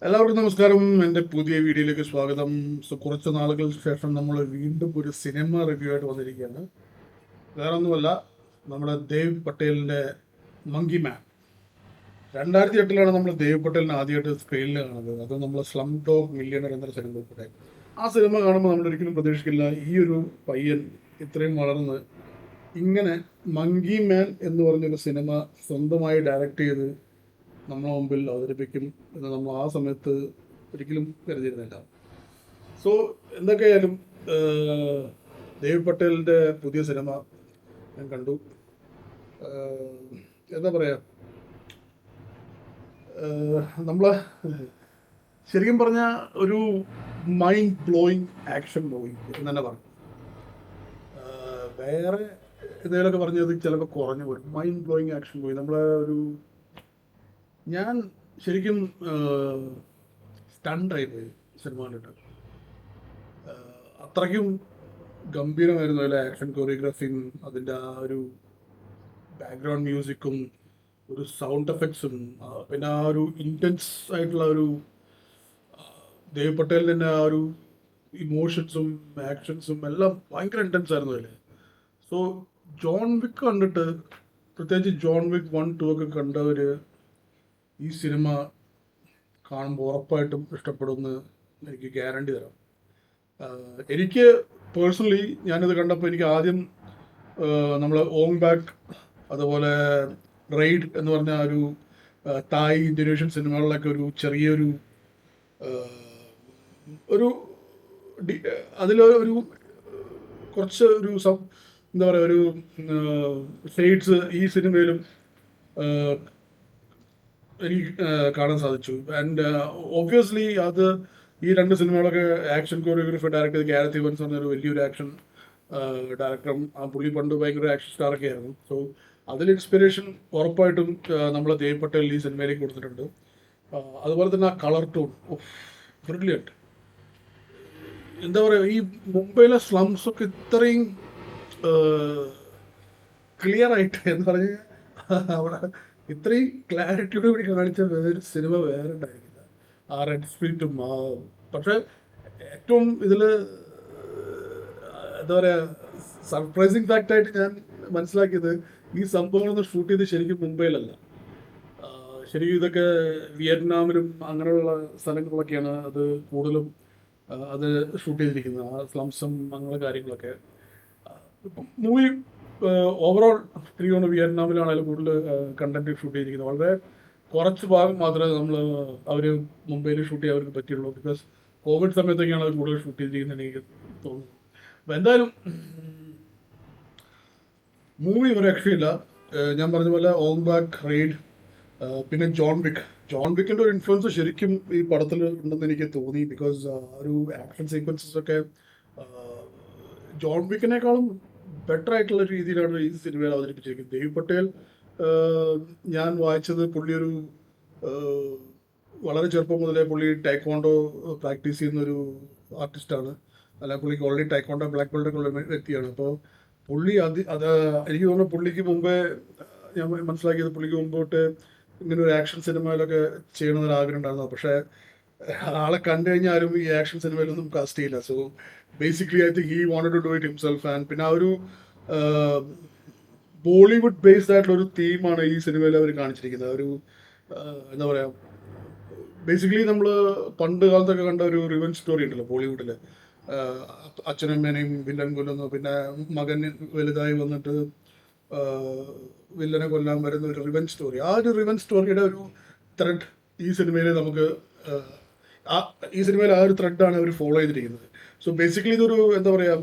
എല്ലാവർക്കും നമസ്കാരം. എൻ്റെ പുതിയ വീഡിയോയിലേക്ക് സ്വാഗതം. കുറച്ച് നാളുകൾക്ക് ശേഷം നമ്മൾ വീണ്ടും ഒരു സിനിമ റിവ്യൂ ആയിട്ട് വന്നിരിക്കുകയാണ്. വേറെ ഒന്നുമല്ല, നമ്മുടെ ദേവ് പട്ടേലിൻ്റെ മങ്കി മാൻ. 2008 നമ്മൾ ദേവ് പട്ടേലിനെ ആദ്യമായിട്ട് സ്ക്രീനിൽ കാണുന്നത്. അത് നമ്മൾ സ്ലം ഡോഗ് മില്യണർ എന്ന സിനിമ ഉൾപ്പെടെ ആ സിനിമ കാണുമ്പോൾ നമ്മൾ ഒരിക്കലും പ്രതീക്ഷിക്കില്ല ഈ ഒരു പയ്യൻ ഇത്രയും വളർന്ന് ഇങ്ങനെ മങ്കി മാൻ എന്ന് പറഞ്ഞൊരു സിനിമ സ്വന്തമായി ഡയറക്റ്റ് ചെയ്ത് നമ്മളെ മുമ്പിൽ അവതരിപ്പിക്കും എന്ന് നമ്മൾ ആ സമയത്ത് ഒരിക്കലും കരുതിയിരുന്നില്ല. സോ എന്തൊക്കെയായാലും ദേവ് പട്ടേലിൻ്റെ പുതിയ സിനിമ ഞാൻ കണ്ടു. എന്താ പറയുക, നമ്മൾ ശരിക്കും പറഞ്ഞാൽ ഒരു മൈൻഡ് ബ്ലോയിങ് ആക്ഷൻ മൂവി എന്ന് തന്നെ പറഞ്ഞു. വേറെ എന്തെങ്കിലുമൊക്കെ പറഞ്ഞത് ചിലപ്പോൾ കുറഞ്ഞു പോരും. മൈൻഡ് ബ്ലോയിങ് ആക്ഷൻ മൂവി നമ്മളെ ഒരു ഞാൻ ശരിക്കും സ്റ്റണ്ടായിപ്പോയി സിനിമ കണ്ടിട്ട്. അത്രയ്ക്കും ഗംഭീരമായിരുന്നു അതിലെ ആക്ഷൻ കൊറിയോഗ്രാഫിയും അതിൻ്റെ ആ ഒരു ബാക്ക്ഗ്രൗണ്ട് മ്യൂസിക്കും ഒരു സൗണ്ട് എഫക്ട്സും പിന്നെ ആ ഒരു ഇൻറ്റൻസ് ആയിട്ടുള്ള ഒരു ദേവ് പട്ടേലിൻ്റെ ആ ഒരു ഇമോഷൻസും ആക്ഷൻസും എല്ലാം ഭയങ്കര ഇൻറ്റൻസ് ആയിരുന്നു അതിൽ. സോ ജോൺ വിക്ക് കണ്ടിട്ട്, പ്രത്യേകിച്ച് ജോൺ വിക്ക് 1, 2 ഒക്കെ കണ്ടവർ ഈ സിനിമ കാണുമ്പോൾ ഉറപ്പായിട്ടും ഇഷ്ടപ്പെടുമെന്ന് എനിക്ക് ഗ്യാരണ്ടി തരാം. എനിക്ക് പേഴ്സണലി ഞാനിത് കണ്ടപ്പോൾ എനിക്ക് ആദ്യം നമ്മൾ ഓങ് ബാക്ക്, അതുപോലെ റെയ്ഡ് എന്ന് പറഞ്ഞ ഒരു തായ് ഇന്തോനേഷ്യൻ സിനിമകളിലൊക്കെ ഒരു ചെറിയൊരു ഒരു അതിലൊരു കുറച്ച് ഒരു എന്താ പറയുക, ഒരു ഷെയ്ഡ്സ് ഈ സിനിമയിലും എനിക്ക് കാണാൻ സാധിച്ചു. ആൻഡ് ഒബ്വിയസ്ലി അത് ഈ രണ്ട് സിനിമകളൊക്കെ ആക്ഷൻ കൊറിയോഗ്രാഫി ഡയറക്ട് ചെയ്ത് ഗാരത്ത് ഇവൻസ് പറഞ്ഞൊരു വലിയൊരു ആക്ഷൻ ഡയറക്ടറും ആ പുള്ളി പണ്ട് ഭയങ്കര ആക്ഷൻ സ്റ്റാറൊക്കെ ആയിരുന്നു. സോ അതിൽ ഇൻസ്പിറേഷൻ ഉറപ്പായിട്ടും നമ്മളെ ദേവ് പട്ടേൽ ഈ സിനിമയിലേക്ക് കൊടുത്തിട്ടുണ്ട്. അതുപോലെ തന്നെ ആ കളർ ടോൺ ബ്രില്യൻറ്റ്. എന്താ പറയുക, ഈ മുംബൈയിലെ സ്ലംസൊക്കെ ഇത്രയും ക്ലിയർ ആയിട്ട് എന്ന് പറഞ്ഞ് അവിടെ ഇത്രയും ക്ലാരിറ്റിയോട് കൂടി കാണിച്ച വേറൊരു സിനിമ വേറെ ഉണ്ടായിരിക്കില്ല. ആ റെഡ് സ്ട്രീറ്റും പക്ഷെ ഏറ്റവും ഇതിൽ എന്താ പറയുക, സർപ്രൈസിങ് ഫാക്റ്റായിട്ട് ഞാൻ മനസ്സിലാക്കിയത് ഈ സംഭവങ്ങളൊന്നും ഷൂട്ട് ചെയ്ത് ശരിക്കും മുംബൈയിലല്ല. ശരിക്കും ഇതൊക്കെ വിയറ്റ്നാമിലും അങ്ങനെയുള്ള സ്ഥലങ്ങളിലൊക്കെയാണ് അത് കൂടുതലും അത് ഷൂട്ട് ചെയ്തിരിക്കുന്നത്. ആ സ്ലംസും അങ്ങനെയുള്ള കാര്യങ്ങളൊക്കെ മൂവി ഓവറോൾ എനിക്ക് തോന്നുന്നു വിയറ്റ്നാമിലാണെങ്കിലും കൂടുതൽ കണ്ടന്റ് ഷൂട്ട് ചെയ്തിരിക്കുന്നത്. വളരെ കുറച്ച് ഭാഗം മാത്രമേ അവർ മുംബൈയിൽ ഷൂട്ട് ചെയ്യാൻ അവർക്ക് പറ്റിയുള്ളൂ. ബിക്കോസ് കോവിഡ് സമയത്തൊക്കെയാണ് അത് കൂടുതൽ ഷൂട്ട് ചെയ്തിരിക്കുന്നത് എനിക്ക് തോന്നുന്നു. അപ്പം എന്തായാലും മൂവി ഒരു രക്ഷയില്ല. ഞാൻ പറഞ്ഞ പോലെ ഓങ് ബാക്ക്, റെയ്ഡ്, പിന്നെ ജോൺ വിക്കിൻ്റെ ഒരു ഇൻഫ്ലുവൻസ് ശരിക്കും ഈ പടത്തിൽ ഉണ്ടെന്ന് എനിക്ക് തോന്നി. ബിക്കോസ് ഒരു ആക്ഷൻ സീക്വൻസസ് ഒക്കെ ജോൺ വിക്കിനേക്കാളും ബെറ്റർ ആയിട്ടുള്ള രീതിയിലാണ് ഈ സിനിമയിൽ അവതരിപ്പിച്ചിരിക്കുന്നത്. ദേവ് പട്ടേൽ, ഞാൻ വായിച്ചത് പുള്ളി ഒരു വളരെ ചെറുപ്പം മുതലേ പുള്ളി ടൈക്കോണ്ടോ പ്രാക്ടീസ് ചെയ്യുന്നൊരു ആർട്ടിസ്റ്റാണ്. അല്ല, പുള്ളിക്ക് ഓൾറെഡി ടൈക്കോണ്ടോ ബ്ലാക്ക് ബെൽറ്റ് ഒക്കെ ഉള്ള വ്യക്തിയാണ്. അപ്പോൾ പുള്ളി അത് എനിക്ക് തോന്നുന്നു പുള്ളിക്ക് മുമ്പേ ഞാൻ മനസ്സിലാക്കിയത് പുള്ളിക്ക് മുമ്പോട്ട് ഇങ്ങനെ ഒരു ആക്ഷൻ സിനിമയിലൊക്കെ ചെയ്യണമെന്നൊരു ആഗ്രഹം ഉണ്ടായിരുന്നു. പക്ഷേ ആളെ കണ്ടു കഴിഞ്ഞാൽ ആരും ഈ ആക്ഷൻ സിനിമയിലൊന്നും കാസ്റ്റ് ചെയ്യില്ല. So basically I think he wanted to do it himself. And പിന്നെ ആ ഒരു ബോളിവുഡ് ബേസ്ഡ് ആയിട്ടുള്ള ഒരു തീമാണ് ഈ സിനിമയിൽ അവർ കാണിച്ചിരിക്കുന്നത്. ഒരു എന്താ പറയുക, ബേസിക്കലി നമ്മൾ പണ്ട് കാലത്തൊക്കെ കണ്ട ഒരു റിവെഞ്ച് സ്റ്റോറി ഉണ്ടല്ലോ ബോളിവുഡിൽ. അച്ഛനും അമ്മേനെയും വില്ലൻ കൊല്ലുന്നു, പിന്നെ മകൻ വലുതായി വന്നിട്ട് വില്ലനെ കൊല്ലാൻ വരുന്ന ഒരു റിവെഞ്ച് സ്റ്റോറി. ആ ഒരു റിവെഞ്ച് സ്റ്റോറിയുടെ ഒരു ത്രെഡ് ഈ സിനിമയിൽ നമുക്ക് ഈ സിനിമയിൽ ആ ഒരു ത്രെഡാണ് അവർ ഫോളോ ചെയ്തിരിക്കുന്നത്. സോ ബേസിക്കലി ഇതൊരു എന്താ പറയുക,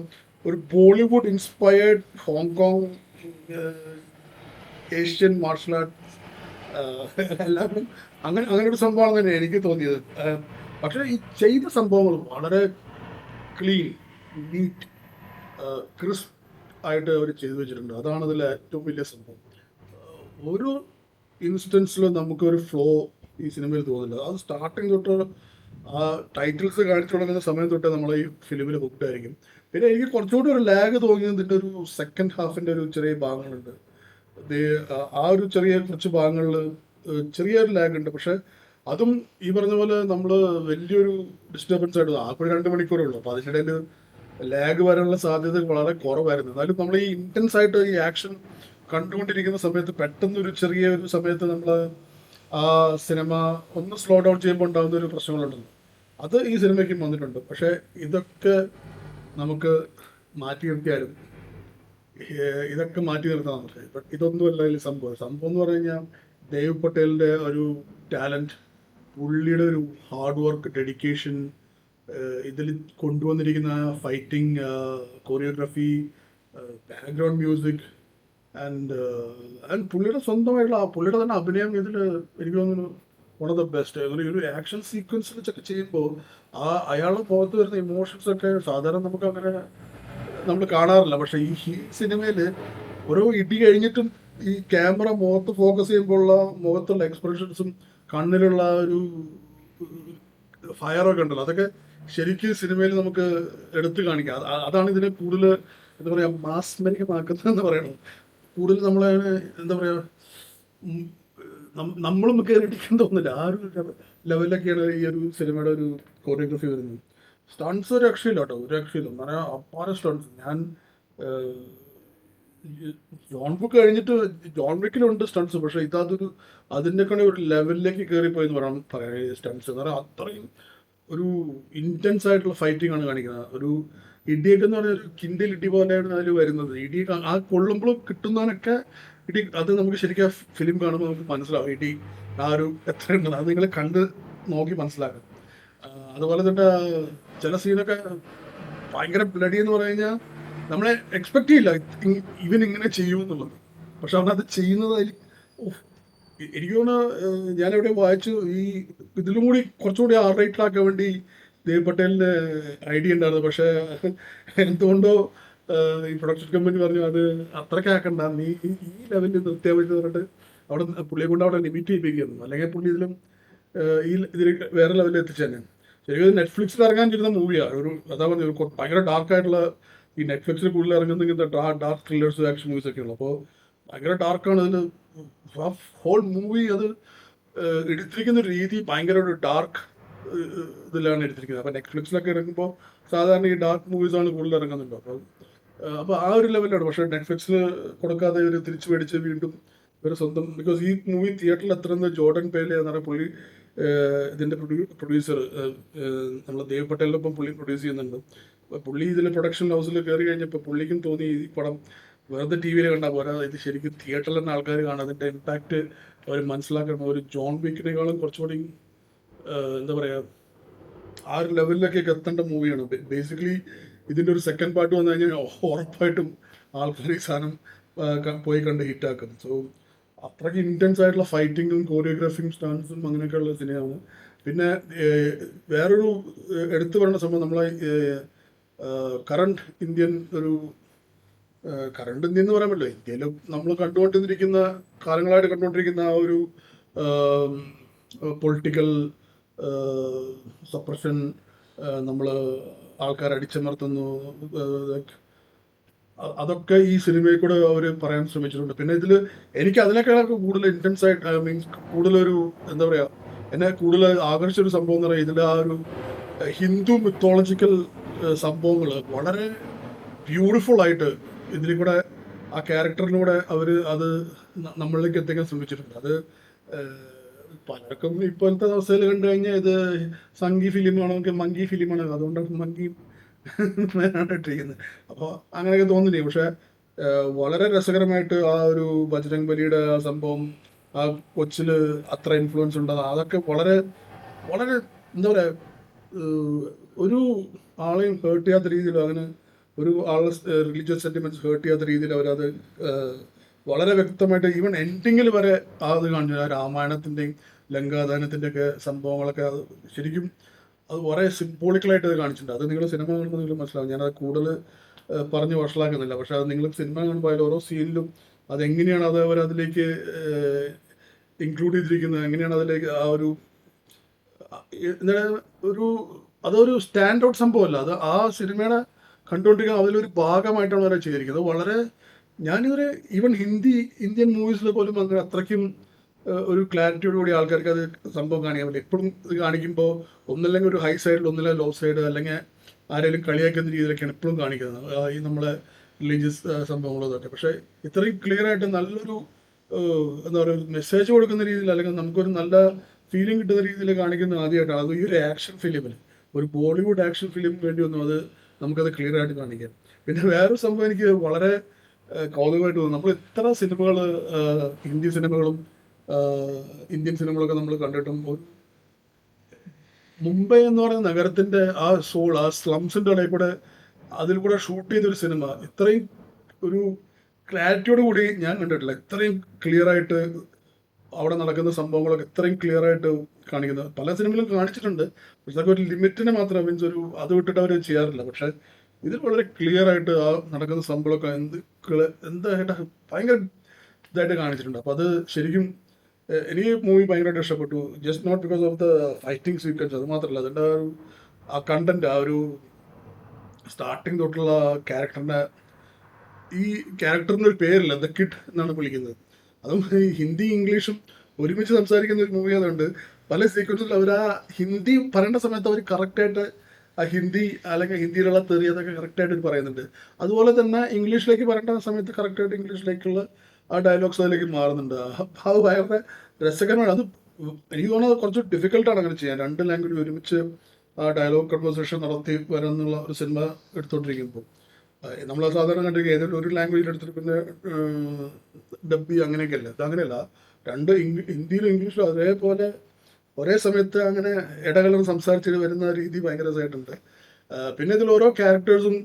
ഒരു Bollywood inspired Hong Kong Asian marshal art എല്ലാവരും അങ്ങനെ ഒരു സംഭവമാണെന്ന് തന്നെ എനിക്ക് തോന്നിയത്. പക്ഷേ ഈ ചെയ്ത സംഭവങ്ങൾ വളരെ ക്ലീൻ, നീറ്റ്, ക്രിസ്പ് ആയിട്ട് അവർ ചെയ്തു വെച്ചിട്ടുണ്ട്. അതാണ് അതിൽ ഏറ്റവും വലിയ സംഭവം. ഓരോ ഇൻസ്റ്റൻസിലും നമുക്കൊരു ഫ്ലോ ഈ സിനിമയിൽ തോന്നില്ല. അത് സ്റ്റാർട്ടിങ് തൊട്ട് ആ ടൈറ്റിൽസ് കാണിച്ചു തുടങ്ങുന്ന സമയം തൊട്ട് നമ്മൾ ഈ ഫിലിമിൽ ഹുക്ഡ് ആയിരിക്കും. പിന്നെ എനിക്ക് കുറച്ചുകൂടി ഒരു ലാഗ് തോന്നിയത് ഇതിൻ്റെ ഒരു സെക്കൻഡ് ഹാഫിൻ്റെ ഒരു ചെറിയ ഭാഗങ്ങളുണ്ട്. ആ ഒരു കുറച്ച് ഭാഗങ്ങളിൽ ചെറിയൊരു ലാഗ് ഉണ്ട്. പക്ഷെ അതും ഈ പറഞ്ഞ പോലെ നമ്മൾ വലിയൊരു ഡിസ്റ്റർബൻസ് ആയിട്ട് ആകെ 2 മണിക്കൂറേ ഉള്ളൂ. അപ്പോൾ അതിനിടയിൽ ലാഗ് വരാനുള്ള സാധ്യത വളരെ കുറവായിരുന്നു. എന്നാലും നമ്മൾ ഈ ഇന്റൻസ് ആയിട്ട് ഈ ആക്ഷൻ കണ്ടുകൊണ്ടിരിക്കുന്ന സമയത്ത് പെട്ടെന്ന് ഒരു ചെറിയ ഒരു സമയത്ത് നമ്മൾ ആ സിനിമ ഒന്ന് സ്ലോ ഡൗൺ ചെയ്യുമ്പോൾ ഉണ്ടാകുന്ന ഒരു പ്രശ്നങ്ങളുണ്ടല്ലോ, അത് ഈ സിനിമയ്ക്കും വന്നിട്ടുണ്ട്. പക്ഷേ ഇതൊക്കെ നമുക്ക് മാറ്റി നിർത്തിയാലും ഇതൊക്കെ മാറ്റി നിർത്താൻ നമുക്ക്. ബട്ട് ഇതൊന്നുമല്ല ഇതിൽ സംഭവം എന്ന് പറഞ്ഞു കഴിഞ്ഞാൽ ദേവ് പട്ടേലിൻ്റെ ഒരു ടാലൻറ്റ്, പുള്ളിയുടെ ഒരു ഹാർഡ് വർക്ക്, ഡെഡിക്കേഷൻ, ഇതിൽ കൊണ്ടുവന്നിരിക്കുന്ന fighting, choreography, background music and പുള്ളിയുടെ സ്വന്തമായിട്ടുള്ള പുള്ളിയുടെ തന്നെ അഭിനയം ഇതിൽ എനിക്ക് തോന്നുന്നു വൺ ഓഫ് ദ ബെസ്റ്റ്. ഒരു ആക്ഷൻ സീക്വൻസിൽ വെച്ചൊക്കെ ചെയ്യുമ്പോൾ അയാളുടെ പുറത്ത് വരുന്ന ഇമോഷൻസ് ഒക്കെ സാധാരണ നമുക്ക് അങ്ങനെ നമ്മൾ കാണാറില്ല. പക്ഷേ ഈ സിനിമയിൽ ഓരോ ഇടി കഴിഞ്ഞിട്ടും ഈ ക്യാമറ മുഖത്ത് ഫോക്കസ് ചെയ്യുമ്പോഴുള്ള മുഖത്തുള്ള എക്സ്പ്രഷൻസും കണ്ണിലുള്ള ഒരു ഫയറൊക്കെ ഉണ്ടല്ലോ, അതൊക്കെ ശരിക്കും സിനിമയിൽ നമുക്ക് എടുത്തു കാണിക്കാം. അതാണ് ഇതിനെ കൂടുതൽ എന്താ പറയുക മാസ്മരികമാക്കുന്നതെന്ന് പറയണത്. കൂടുതൽ നമ്മളെ എന്താ പറയുക നമ്മളും കയറിയിടിക്കാൻ തോന്നുന്നില്ല. ആ ഒരു ലെവലിലൊക്കെയാണ് ഈ ഒരു സിനിമയുടെ ഒരു കൊറിയോഗ്രഫി വരുന്നത്. സ്റ്റൺസ് ഒരു രക്ഷയില്ല കേട്ടോ, ഒരു രക്ഷയില്ല. എന്ന് പറഞ്ഞാൽ അപ്പാര സ്റ്റൺസ്. ഞാൻ ജോൺ ബുക്ക് കഴിഞ്ഞിട്ട് ജോൺ വിക്കിലുണ്ട് സ്റ്റൺസ്, പക്ഷേ ഇതൊരു അതിൻ്റെയൊക്കെ ഒരു ലെവലിലേക്ക് കയറിപ്പോയെന്ന് പറയാം ഈ സ്റ്റൺസ്. എന്ന് പറഞ്ഞാൽ അത്രയും ഒരു ഇൻറ്റൻസ് ആയിട്ടുള്ള ഫൈറ്റിംഗ് ആണ് കാണിക്കുന്നത്. ഒരു ഇടിയൊക്കെ എന്ന് പറഞ്ഞാൽ ഒരു കിൻഡിൽ ഇടി പോലെയാണ് അതിൽ വരുന്നത്. ഇടി ആ കൊള്ളുമ്പോഴും കിട്ടുന്നതിനൊക്കെ ഇടി, അത് നമുക്ക് ശരിക്കും ഫിലിം കാണുമ്പോൾ നമുക്ക് മനസ്സിലാവും ഇടി ആ ഒരു എത്ര ഉണ്ടെന്ന്. അത് നിങ്ങൾ കണ്ട് നോക്കി മനസ്സിലാക്കും. അതുപോലെ തന്നെ ചില സീനൊക്കെ ഭയങ്കര ബ്ലഡി എന്ന് പറഞ്ഞു കഴിഞ്ഞാൽ നമ്മളെ എക്സ്പെക്ട് ചെയ്യില്ല ഇവൻ ഇങ്ങനെ ചെയ്യുമെന്നുള്ളത്. പക്ഷെ അവനത് ചെയ്യുന്നത് അതിൽ എനിക്ക് തോന്നുന്നു ഞാനെവിടെ വായിച്ചു, ഈ ഇതിലും കൂടി കുറച്ചുകൂടി റേറ്റിലാക്കാൻ വേണ്ടി ദേവ് പട്ടേലിൻ്റെ ഐഡിയ ഉണ്ടായിരുന്നു. പക്ഷേ എന്തുകൊണ്ടോ ഈ പ്രൊഡക്ഷൻ കമ്പനി പറഞ്ഞു അത് അത്രയ്ക്ക് ആക്കണ്ട, നീ ഈ ലെവലിൽ നിർത്തിയാൽ പറ്റി പറഞ്ഞിട്ട് അവിടെ പുള്ളിയെ കൊണ്ട് അവിടെ ലിമിറ്റ് ചെയ്യിപ്പിക്കുന്നു. അല്ലെങ്കിൽ പുള്ളി ഇതിലും ഇതിൽ വേറെ ലെവലിൽ എത്തിച്ചതന്നെ. ശരിക്കും നെറ്റ്ഫ്ലിക്സിൽ ഇറങ്ങാൻ ചെയ്യുന്ന മൂവിയാണ്. അതാ പറഞ്ഞു ഭയങ്കര ഡാർക്കായിട്ടുള്ള, ഈ നെറ്റ്ഫ്ലിക്സിൽ കൂടുതൽ ഇറങ്ങുന്ന ഇങ്ങനത്തെ ഡാർക്ക് ത്രില്ലേഴ്സ്, ആക്ഷൻ മൂവീസ് ഒക്കെ ഉള്ളു. അപ്പോൾ ഭയങ്കര ഡാർക്കാണ് അതിൽ ഹോൾ മൂവി. അത് എടുത്തിരിക്കുന്ന ഒരു രീതി ഭയങ്കര ഒരു ഡാർക്ക് ഇതിലാണ് എടുത്തിരിക്കുന്നത്. അപ്പോൾ നെറ്റ്ഫ്ലിക്സിലൊക്കെ ഇറങ്ങുമ്പോൾ സാധാരണ ഈ ഡാർക്ക് മൂവീസാണ് കൂടുതൽ ഇറങ്ങുന്നുണ്ട്. അപ്പോൾ ആ ഒരു ലെവലിലാണ്. പക്ഷേ നെറ്റ്ഫ്ലിക്സിൽ കൊടുക്കാതെ ഇവർ തിരിച്ചു മേടിച്ച് വീണ്ടും ഇവർ സ്വന്തം, ബിക്കോസ് ഈ മൂവി തിയേറ്ററിൽ എത്തുന്നത് ജോർഡൻ പേലെ എന്ന് പറയുന്ന പുള്ളി ഇതിൻ്റെ പ്രൊഡ്യൂസർ, നമ്മൾ ദേവ് പട്ടേലിനൊപ്പം പുള്ളി പ്രൊഡ്യൂസ് ചെയ്യുന്നുണ്ട്. അപ്പോൾ പുള്ളി ഇതിൽ പ്രൊഡക്ഷൻ ഹൗസിൽ കയറി കഴിഞ്ഞപ്പോൾ പുള്ളിക്കും തോന്നി ഈ പടം വെറുതെ ടി വിയിൽ കണ്ടാൽ പോരാ, ഇത് ശരിക്കും തിയേറ്ററിൽ തന്നെ ആൾക്കാർ കാണാം, അതിൻ്റെ ഇമ്പാക്റ്റ് അവർ മനസ്സിലാക്കണം. ഒരു ജോൺ വിക്കിനേക്കാളും കുറച്ചുകൂടി എന്താ പറയുക ആ ഒരു ലെവലിലൊക്കെ എത്തേണ്ട മൂവിയാണ്. ബേസിക്കലി ഇതിൻ്റെ ഒരു സെക്കൻഡ് പാർട്ട് വന്നു കഴിഞ്ഞാൽ ഉറപ്പായിട്ടും ആൾക്കാർ ഈ സാധനം പോയി കണ്ട് ഹിറ്റാക്കും. സോ അത്രയ്ക്ക് ഇൻറ്റൻസ് ആയിട്ടുള്ള ഫൈറ്റിങ്ങും കൊറിയോഗ്രാഫിയും സ്റ്റൺസും അങ്ങനെയൊക്കെയുള്ള സിനിമയാണ്. പിന്നെ വേറൊരു എടുത്തു പറയുന്ന സംഭവം, നമ്മളെ കറണ്ട് ഇന്ത്യൻ എന്ന് പറയാൻ പറ്റില്ല, ഇന്ത്യയിൽ നമ്മൾ കണ്ടുകൊണ്ടിരിക്കുന്ന കാലങ്ങളായിട്ട് കണ്ടുകൊണ്ടിരിക്കുന്ന ആ ഒരു പൊളിറ്റിക്കൽ സപ്രഷൻ, നമ്മൾ ആൾക്കാർ അടിച്ചമർത്തുന്നു, അതൊക്കെ ഈ സിനിമയിൽ കൂടെ അവർ പറയാൻ ശ്രമിച്ചിട്ടുണ്ട്. പിന്നെ ഇതിൽ എനിക്ക് അതിനേക്കാളൊക്കെ കൂടുതൽ ഇൻറ്റൻസ് ആയിട്ട് മീൻസ് കൂടുതലൊരു എന്താ പറയുക, എന്നെ കൂടുതൽ ആകർഷിച്ചൊരു സംഭവം എന്ന് പറയുക ഇതിൽ ആ ഒരു ഹിന്ദു മിത്തോളജിക്കൽ സംഭവങ്ങൾ വളരെ ബ്യൂട്ടിഫുൾ ആയിട്ട് ഇതിൽ കൂടെ ആ ക്യാരക്ടറിലൂടെ അവർ അത് നമ്മളിലേക്ക് എത്തിക്കാൻ ശ്രമിച്ചിട്ടുണ്ട്. അത് പലർക്കും ഇപ്പോഴത്തെ അവസ്ഥയിൽ കണ്ടു കഴിഞ്ഞാൽ ഇത് സംഗി ഫിലിമാണോ മങ്കി ഫിലിമാണോ, അതുകൊണ്ടാണ് മങ്കി ഇട്ടിരിക്കുന്നത്. അപ്പോൾ അങ്ങനെയൊക്കെ തോന്നില്ലേ. പക്ഷെ വളരെ രസകരമായിട്ട് ആ ഒരു ബജ്രംഗ് ബലിയുടെ ആ സംഭവം, ആ കൊച്ചിൽ അത്ര ഇൻഫ്ലുവൻസ് ഉണ്ടത്, അതൊക്കെ വളരെ വളരെ എന്താ പറയുക, ഒരു ആളെയും ഹേർട്ട് ചെയ്യാത്ത രീതിയിൽ, അങ്ങനെ ഒരു ആളെ റിലീജിയസ് സെൻറ്റിമെൻറ്റ്സ് ഹേർട്ട് ചെയ്യാത്ത രീതിയിൽ അവരത് വളരെ വ്യക്തമായിട്ട് ഈവൻ എൻഡിങ്ങിൽ വരെ അത് കാണിച്ചു. ആ രാമായണത്തിൻ്റെയും ലങ്കാദാനത്തിൻ്റെ ഒക്കെ സംഭവങ്ങളൊക്കെ അത് ശരിക്കും അത് വളരെ സിംബോളിക്കലായിട്ട് അത് കാണിച്ചിട്ടുണ്ട്. അത് നിങ്ങൾ സിനിമ കാണുമ്പോൾ നിങ്ങൾ മനസ്സിലാവും. ഞാനത് കൂടുതൽ പറഞ്ഞ് വഷളാക്കുന്നില്ല. പക്ഷേ അത് നിങ്ങൾ സിനിമ കാണുമ്പോൾ അതിൽ ഓരോ സീനിലും അതെങ്ങനെയാണ് അത് അവരതിലേക്ക് ഇൻക്ലൂഡ് ചെയ്തിരിക്കുന്നത്, എങ്ങനെയാണ് അതിലേക്ക് ആ ഒരു എന്താ അതൊരു സ്റ്റാൻഡ് ഔട്ട് സംഭവമല്ല, അത് ആ സിനിമയുടെ കണ്ടുകൊണ്ടിരിക്കുന്ന അതിലൊരു ഭാഗമായിട്ടാണ് അവരെ ചെയ്തിരിക്കുന്നത്. വളരെ ഞാനിതുവരെ ഈവൻ ഇന്ത്യൻ മൂവീസിൽ പോലും അങ്ങനെ അത്രയ്ക്കും ഒരു ക്ലാരിറ്റിയോട് കൂടി ആൾക്കാർക്ക് അത് സംഭവം കാണിക്കാൻ പറ്റും. എപ്പോഴും ഇത് കാണിക്കുമ്പോൾ ഒന്നല്ലെങ്കിൽ ഒരു ഹൈ സൈഡിൽ, ഒന്നില്ലെങ്കിൽ ലോ സൈഡ്, അല്ലെങ്കിൽ ആരെങ്കിലും കളിയാക്കുന്ന രീതിയിലൊക്കെയാണ് എപ്പോഴും കാണിക്കുന്നത്, ഈ നമ്മളെ റിലീജിയസ് സംഭവങ്ങളൊക്കെ. പക്ഷേ ഇത്രയും ക്ലിയർ ആയിട്ട് നല്ലൊരു എന്താ പറയുക, മെസ്സേജ് കൊടുക്കുന്ന രീതിയിൽ, അല്ലെങ്കിൽ നമുക്കൊരു നല്ല ഫീലിംഗ് കിട്ടുന്ന രീതിയിൽ കാണിക്കുന്നത് ആദ്യമായിട്ടാണ്. അത് ഈ ഒരു ആക്ഷൻ ഫിലിമിൽ, ഒരു ബോളിവുഡ് ആക്ഷൻ ഫിലിമിന് വേണ്ടി വന്നു അത് നമുക്കത് ക്ലിയർ ആയിട്ട് കാണിക്കാം. പിന്നെ വേറൊരു സംഭവം എനിക്ക് വളരെ കൗതുകമായിട്ട് തോന്നുന്നു. നമ്മൾ ഇത്ര സിനിമകൾ, ഹിന്ദി സിനിമകളും ഇന്ത്യൻ സിനിമകളൊക്കെ നമ്മൾ കണ്ടിട്ടും മുംബൈ എന്ന് പറയുന്ന നഗരത്തിന്റെ ആ സോൾ, ആ സ്ലംസിന്റെ ഇടയിൽ കൂടെ അതിൽ കൂടെ ഷൂട്ട് ചെയ്തൊരു സിനിമ ഇത്രയും ഒരു ക്ലാരിറ്റിയോട് കൂടി ഞാൻ കണ്ടിട്ടില്ല. ഇത്രയും ക്ലിയർ ആയിട്ട് അവിടെ നടക്കുന്ന സംഭവങ്ങളൊക്കെ ഇത്രയും ക്ലിയർ ആയിട്ട് കാണിക്കുന്നത് പല സിനിമയിലും കാണിച്ചിട്ടുണ്ട്. പക്ഷെ അതൊക്കെ ഒരു ലിമിറ്റിനെ മാത്രം, മീൻസ് ഒരു അത് വിട്ടിട്ട് അവർ ചെയ്യാറില്ല. പക്ഷെ ഇതിൽ വളരെ ക്ലിയർ ആയിട്ട് ആ നടക്കുന്ന സംഭവമൊക്കെ എന്തായിട്ട് ഭയങ്കര ഇതായിട്ട് കാണിച്ചിട്ടുണ്ട്. അപ്പോൾ അത് ശരിക്കും എനിക്ക് മൂവി ഭയങ്കരമായിട്ട് ഇഷ്ടപ്പെട്ടു. Just not because of the fighting sequence, അത് മാത്രമല്ല അതിൻ്റെ ആ കണ്ടന്റ്, ആ ഒരു സ്റ്റാർട്ടിങ് തൊട്ടുള്ള ക്യാരക്ടറിൻ്റെ, ഈ ക്യാരക്ടറിൻ്റെ ഒരു പേരില്ല, ദ കിഡ് എന്നാണ് വിളിക്കുന്നത്. അതും ഹിന്ദി ഇംഗ്ലീഷും ഒരുമിച്ച് സംസാരിക്കുന്ന ഒരു മൂവി ആയതുകൊണ്ട് പല സീക്വൻസിൽ അവർ ആ ഹിന്ദി പറയേണ്ട സമയത്ത് അവർ കറക്റ്റായിട്ട് ആ ഹിന്ദി അല്ലെങ്കിൽ ഹിന്ദിയിലുള്ള തെറി അതൊക്കെ കറക്റ്റായിട്ട് പറയുന്നുണ്ട്. അതുപോലെ തന്നെ ഇംഗ്ലീഷിലേക്ക് പറയേണ്ട സമയത്ത് കറക്റ്റായിട്ട് ഇംഗ്ലീഷിലേക്കുള്ള ആ ഡയലോഗ്സ് അതിലേക്ക് മാറുന്നുണ്ട്. അത് ഭയങ്കര രസകരമാണ്. അത് എനിക്ക് തോന്നുന്നത് കുറച്ച് ഡിഫിക്കൽട്ടാണ് അങ്ങനെ ചെയ്യാൻ, രണ്ട് ലാംഗ്വേജ് ഒരുമിച്ച് ആ ഡയലോഗ് കൺവേഴ്സേഷൻ നടത്തി വരാനുള്ള ഒരു സിനിമ എടുത്തോണ്ടിരിക്കുമ്പോൾ. നമ്മൾ സാധാരണ കണ്ടിരിക്കുക ഏതെങ്കിലും ഒരു ലാംഗ്വേജിൽ എടുത്തിട്ട് പിന്നെ ഡബ്ബി അങ്ങനെയൊക്കെ അല്ല. ഇതങ്ങനെയല്ല, രണ്ട് ഹിന്ദിയിലും ഇംഗ്ലീഷിലും അതേപോലെ ഒരേ സമയത്ത് അങ്ങനെ ഇടകലർന്ന് സംസാരിച്ചിട്ട് വരുന്ന രീതി ഭയങ്കര രസമായിട്ടുണ്ട്. പിന്നെ ഇതിൽ ഓരോ ക്യാരക്ടേഴ്സും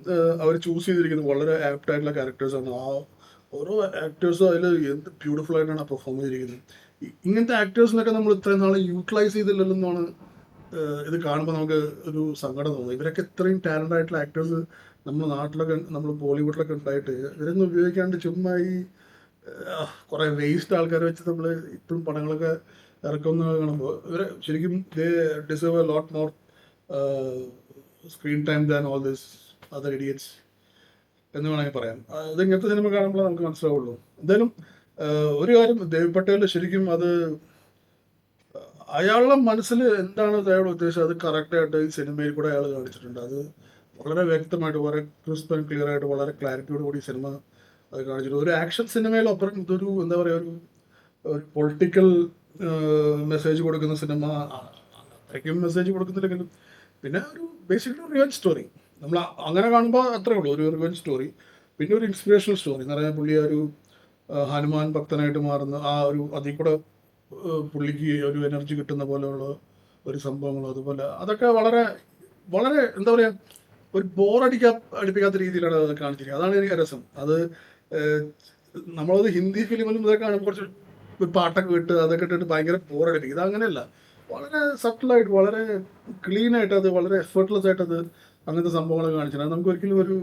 അവർ ചൂസ് ചെയ്തിരിക്കുന്നത് വളരെ ആപ്റ്റായിട്ടുള്ള ക്യാരക്ടേഴ്സാണ്. ആ ഓരോ ആക്ടേഴ്സും അതിൽ എന്ത് ബ്യൂട്ടിഫുൾ ആയിട്ടാണ് പെർഫോം ചെയ്തിരിക്കുന്നത്. ഇങ്ങനത്തെ ആക്ടേഴ്സിനൊക്കെ നമ്മൾ ഇത്രയും നാളെ യൂട്ടിലൈസ് ചെയ്തില്ലല്ലെന്നാണ് ഇത് കാണുമ്പോൾ നമുക്ക് ഒരു സങ്കടം തോന്നുന്നത്. ഇവരൊക്കെ ഇത്രയും ടാലൻ്റ് ആയിട്ടുള്ള ആക്ടേഴ്സ് നമ്മുടെ നാട്ടിലൊക്കെ, നമ്മൾ ബോളിവുഡിലൊക്കെ ഉണ്ടായിട്ട് ഇവരൊന്നും ഉപയോഗിക്കാണ്ട് ചുമ്മാ ഈ കുറേ വേസ്റ്റ് ആൾക്കാരെ വെച്ച് നമ്മൾ ഇപ്പോഴും പടങ്ങളൊക്കെ ഇറക്കുന്നത് കാണുമ്പോൾ ഇവർ ശരിക്കും they deserve a lot more screen time than all this other idiots എന്ന് വേണമെങ്കിൽ പറയാം. ഇത് ഇങ്ങനത്തെ സിനിമ കാണുമ്പോൾ നമുക്ക് മനസ്സിലാവുള്ളൂ. എന്തായാലും ഒരു കാര്യം, ദേവ് പട്ടേൽ ശരിക്കും അത് അയാളുടെ മനസ്സിൽ എന്താണ് അയാളുടെ ഉദ്ദേശം അത് കറക്റ്റായിട്ട് ഈ സിനിമയിൽ കൂടെ അയാൾ കാണിച്ചിട്ടുണ്ട്. അത് വളരെ വ്യക്തമായിട്ട്, വളരെ ക്രിസ്പ് ആൻഡ് ക്ലിയർ ആയിട്ട്, വളരെ ക്ലാരിറ്റിയോട് കൂടി സിനിമ അത് കാണിച്ചിട്ടുണ്ട്. ഒരു ആക്ഷൻ സിനിമയിലപ്പുറം ഇതൊരു എന്താ പറയുക, ഒരു പൊളിറ്റിക്കൽ മെസ്സേജ് കൊടുക്കുന്ന സിനിമ, അത്രയ്ക്കും മെസ്സേജ് കൊടുക്കുന്നില്ലെങ്കിലും പിന്നെ ഒരു ബേസിക്കലി ഒരു റിവഞ്ച് സ്റ്റോറി. നമ്മൾ അങ്ങനെ കാണുമ്പോൾ അത്രേ ഉള്ളൂ, ഒരു റിവഞ്ച് സ്റ്റോറി. പിന്നെ ഒരു ഇൻസ്പിറേഷണൽ സ്റ്റോറി എന്ന് പറഞ്ഞാൽ പുള്ളി ഒരു ഹനുമാൻ ഭക്തനായിട്ട് മാറുന്ന ആ ഒരു, അതിൽ കൂടെ പുള്ളിക്ക് ഒരു എനർജി കിട്ടുന്ന പോലെയുള്ള ഒരു സംഭവങ്ങൾ, അതുപോലെ അതൊക്കെ വളരെ വളരെ എന്താ പറയുക, ഒരു അടുപ്പിക്കാത്ത രീതിയിലാണ് അത് കാണിച്ചിരിക്കുന്നത്. അതാണ് എനിക്ക് രസം. അത് നമ്മളത് ഹിന്ദി ഫിലിമിലും ഇതൊക്കെ കാണുമ്പോൾ കുറച്ച് ഒരു പാട്ടൊക്കെ ഇട്ട് അതൊക്കെ ഇട്ടിട്ട് ഭയങ്കര ബോറടിപ്പിക്കും. ഇതങ്ങനെയല്ല, വളരെ സട്ടിലായിട്ട്, വളരെ ക്ലീനായിട്ട്, അത് വളരെ എഫേർട്ട്ലെസ് ആയിട്ട് അത് അങ്ങനത്തെ സംഭവങ്ങളൊക്കെ കാണിച്ചിട്ടുണ്ട്. നമുക്ക് ഒരിക്കലും ഒരു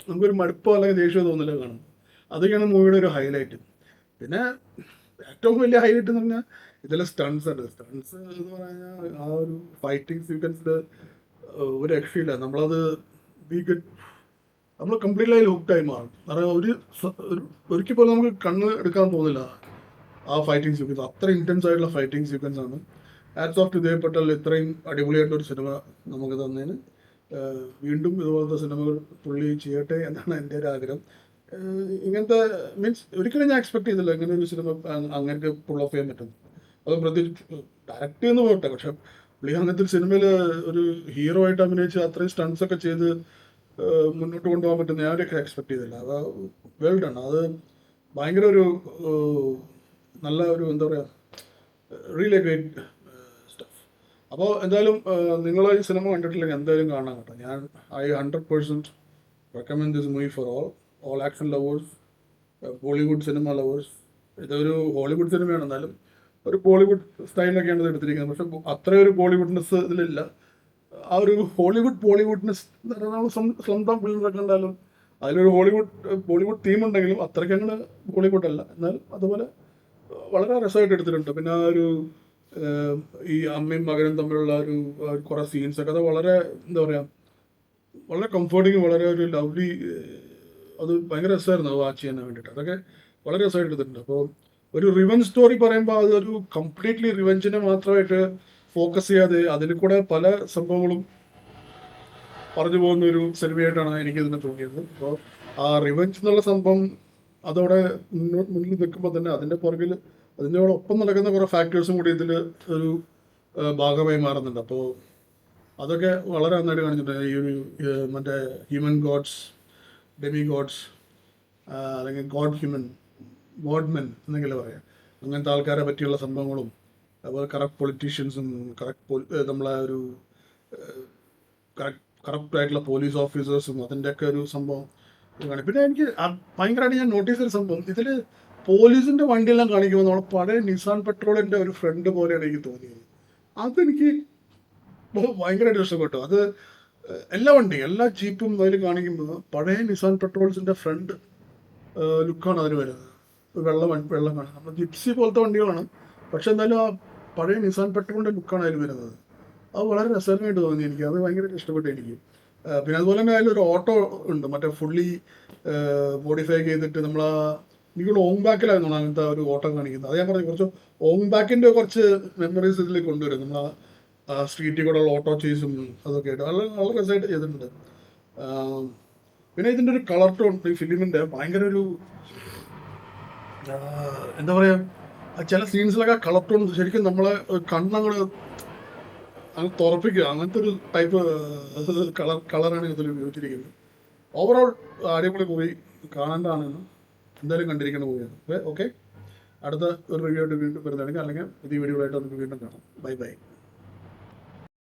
നമുക്കൊരു മടുപ്പോ അല്ലെങ്കിൽ ദേഷ്യമോ തോന്നില്ല കാണും. അതൊക്കെയാണ് മൂവിയുടെ ഒരു ഹൈലൈറ്റ്. പിന്നെ ഏറ്റവും വലിയ ഹൈലൈറ്റ് എന്ന് പറഞ്ഞാൽ ഇതിലെ സ്റ്റൺസ് ഉണ്ട്. സ്റ്റൺസ് എന്ന് പറഞ്ഞാൽ ആ ഒരു ഫൈറ്റിംഗ് സീക്വൻസിൽ ഒരു രക്ഷയില്ല. നമ്മളത് നമ്മൾ കംപ്ലീറ്റ്ലി അതിൽ ഹുക്ഡായി മാറും. കാരണം ഒരിക്കൽ പോലും നമുക്ക് കണ്ണ് എടുക്കാൻ തോന്നില്ല ആ ഫൈറ്റിംഗ് സീക്വൻസ്. അത്ര ഇൻറ്റൻസ് ആയിട്ടുള്ള ഫൈറ്റിംഗ് സീക്വൻസ് ആണ്. Hats of two Dev Patel ഇത്രയും അടിപൊളിയായിട്ടൊരു സിനിമ നമുക്ക് തന്നതിന്. വീണ്ടും ഇതുപോലത്തെ സിനിമകൾ പുള്ളി ചെയ്യട്ടെ എന്നാണ് എൻ്റെ ഒരു ആഗ്രഹം. ഇങ്ങനത്തെ മീൻസ് ഒരിക്കലും ഞാൻ എക്സ്പെക്ട് ചെയ്തില്ല ഇങ്ങനെ ഒരു സിനിമ അങ്ങനത്തെ പുൾ ഓഫ് ചെയ്യാൻ പറ്റും. അത് പ്രത്യേകിച്ച് ഡയറക്റ്റ് ചെയ്യുന്ന പോട്ടെ, പക്ഷെ പുള്ളി അങ്ങനത്തെ ഒരു സിനിമയിൽ ഒരു ഹീറോ ആയിട്ട് അഭിനയിച്ച് അത്രയും സ്റ്റൺസ് ഒക്കെ ചെയ്ത് മുന്നോട്ട് കൊണ്ടുപോകാൻ പറ്റും ഞാനൊക്കെ എക്സ്പെക്ട് ചെയ്തില്ല. അത് വെൽ ഡൺ. അത് ഭയങ്കര ഒരു നല്ല ഒരു എന്താ പറയുക, റിയലി ഗ്രേറ്റ് സ്റ്റഫ്. അപ്പോൾ എന്തായാലും നിങ്ങൾ ഈ സിനിമ കണ്ടിട്ടില്ലെങ്കിൽ എന്തായാലും കാണാൻ കേട്ടോ. ഞാൻ 100% recommend this movie for all action lovers, Bollywood cinema lovers. ഇതൊരു ഹോളിവുഡ് സിനിമയാണ്, എന്നാലും ഒരു ബോളിവുഡ് സ്റ്റൈലിലൊക്കെയാണ് ഇത് എടുത്തിരിക്കുന്നത്. പക്ഷെ അത്രയൊരു ബോളിവുഡ്നെസ് ഇതിലില്ല. ആ ഒരു ബോളിവുഡ്നെസ് എന്ന് പറഞ്ഞാൽ നമ്മൾ സ്വന്തം ഫിലിമൊക്കെ ഉണ്ടായാലും അതിലൊരു ബോളിവുഡ് തീം ഉണ്ടെങ്കിലും അത്രയ്ക്ക് അങ്ങനെ ബോളിവുഡ് അല്ല. എന്നാൽ അതുപോലെ വളരെ രസമായിട്ട് എടുത്തിട്ടുണ്ട്. പിന്നെ ആ ഒരു ഈ അമ്മയും മകനും തമ്മിലുള്ള ഒരു കുറേ സീൻസൊക്കെ അത് വളരെ എന്താ പറയുക, വളരെ കംഫർട്ടിങ്, വളരെ ഒരു ലവ്ലി, അത് ഭയങ്കര രസമായിരുന്നു അത് വാച്ച് ചെയ്യാൻ വേണ്ടിയിട്ട്. അതൊക്കെ വളരെ രസമായിട്ട് എടുത്തിട്ടുണ്ട്. അപ്പോൾ ഒരു റിവഞ്ച് സ്റ്റോറി പറയുമ്പോൾ അതൊരു കംപ്ലീറ്റ്ലി റിവഞ്ചിനെ മാത്രമായിട്ട് ഫോക്കസ് ചെയ്യാതെ അതിൽ കൂടെ പല സംഭവങ്ങളും പറഞ്ഞു പോകുന്ന ഒരു സിനിമയായിട്ടാണ് എനിക്ക് ഇതിനെ തോന്നിയത്. അപ്പോൾ ആ റിവഞ്ച് എന്നുള്ള സംഭവം അതോടെ മുന്നിൽ നിൽക്കുമ്പോൾ തന്നെ അതിൻ്റെ പുറകിൽ അതിനോടൊപ്പം നടക്കുന്ന കുറേ ഫാക്ടേഴ്സും കൂടി ഇതിൽ ഒരു ഭാഗമായി മാറുന്നുണ്ട്. അപ്പോൾ അതൊക്കെ വളരെ നന്നായിട്ട് കാണിച്ചിട്ടുണ്ട്. ഈ ഒരു മറ്റേ ഹ്യൂമൻ ഗോഡ്സ്, ഡെമി ഗോഡ്സ്, അല്ലെങ്കിൽ ഗോഡ്മെൻ എന്നെങ്കിലും പറയാം, അങ്ങനത്തെ ആൾക്കാരെ പറ്റിയുള്ള സംഭവങ്ങളും അതുപോലെ കറക്റ്റ് പൊളിറ്റീഷ്യൻസും നമ്മളെ ഒരു കറക്റ്റ് ആയിട്ടുള്ള പോലീസ് ഓഫീസേഴ്സും അതിൻ്റെയൊക്കെ ഒരു സംഭവം കാണി. പിന്നെ എനിക്ക് ഭയങ്കരമായിട്ട് ഞാൻ നോട്ടീസ് ചെയ്ത സംഭവം, ഇതിൽ പോലീസിൻ്റെ വണ്ടിയെല്ലാം കാണിക്കുമ്പോൾ നമ്മൾ പഴയ നിസാൻ പെട്രോളിൻ്റെ ഒരു ഫ്രണ്ട് പോലെയാണ് എനിക്ക് തോന്നിയത്. അതെനിക്ക് ഭയങ്കരമായിട്ട് ഇഷ്ടപ്പെട്ടു. അത് എല്ലാ ജീപ്പും അതിൽ കാണിക്കുമ്പോൾ പഴയ നിസാൻ പെട്രോൾസിൻ്റെ ഫ്രണ്ട് ലുക്കാണ് അതിന് വരുന്നത്. വെള്ളം കാണും, നമ്മൾ ജിപ്സി പോലത്തെ വണ്ടികളാണ്, പക്ഷെ എന്തായാലും ആ പഴയ നിസാൻ പെട്രോളിൻ്റെ ലുക്കാണ് അതിൽ വരുന്നത്. അത് വളരെ രസകരമായിട്ട് തോന്നി എനിക്ക്, അത് ഭയങ്കരമായിട്ട് ഇഷ്ടപ്പെട്ടു എനിക്ക്. പിന്നെ അതുപോലെ തന്നെ അതിലൊരു ഓട്ടോ ഉണ്ട്, മറ്റേ ഫുള്ളി മോഡിഫൈ ചെയ്തിട്ട് നമ്മൾ എനിക്കുള്ള ഓങ് ബാക്കിലായിരുന്നു അങ്ങനത്തെ ഒരു ഓട്ടം കാണിക്കുന്നത്. അത് ഞാൻ പറഞ്ഞു, കുറച്ച് ഓങ് ബാക്കിൻ്റെ കുറച്ച് മെമ്മറീസ് ഇതിൽ കൊണ്ടുവരും. നമ്മൾ ആ സ്ട്രീറ്റിൽ കൂടെ ഉള്ള ഓട്ടോ ചേസും അതൊക്കെ ആയിട്ട് വളരെ രസമായിട്ട് ചെയ്തിട്ടുണ്ട്. പിന്നെ ഇതിൻ്റെ ഒരു കളർ ടോൺ ഈ ഫിലിമിൻ്റെ ഭയങ്കര ഒരു എന്താ പറയുക, ചില സീൻസിലൊക്കെ കളർ ടോൺ ശരിക്കും നമ്മളെ കണ്ണങ്ങൾ അങ്ങ് തുറപ്പിക്കുക, അങ്ങനത്തെ ഒരു ടൈപ്പ് കളറാണ് ഇതിൽ ഉപയോഗിച്ചിരിക്കുന്നത്. ഓവറോൾ അടിപൊളി മൂവി, കാണേണ്ടതാണ്, എന്തായാലും കണ്ടിരിക്കുന്ന മൂവിയാണ്. ഓക്കെ, അടുത്ത ഒരു റിവ്യൂ ആയിട്ട് വീണ്ടും വരുന്നതാണെങ്കിൽ അല്ലെങ്കിൽ പുതിയ വീഡിയോ ആയിട്ട് നമുക്ക് വീണ്ടും കാണാം. ബൈ.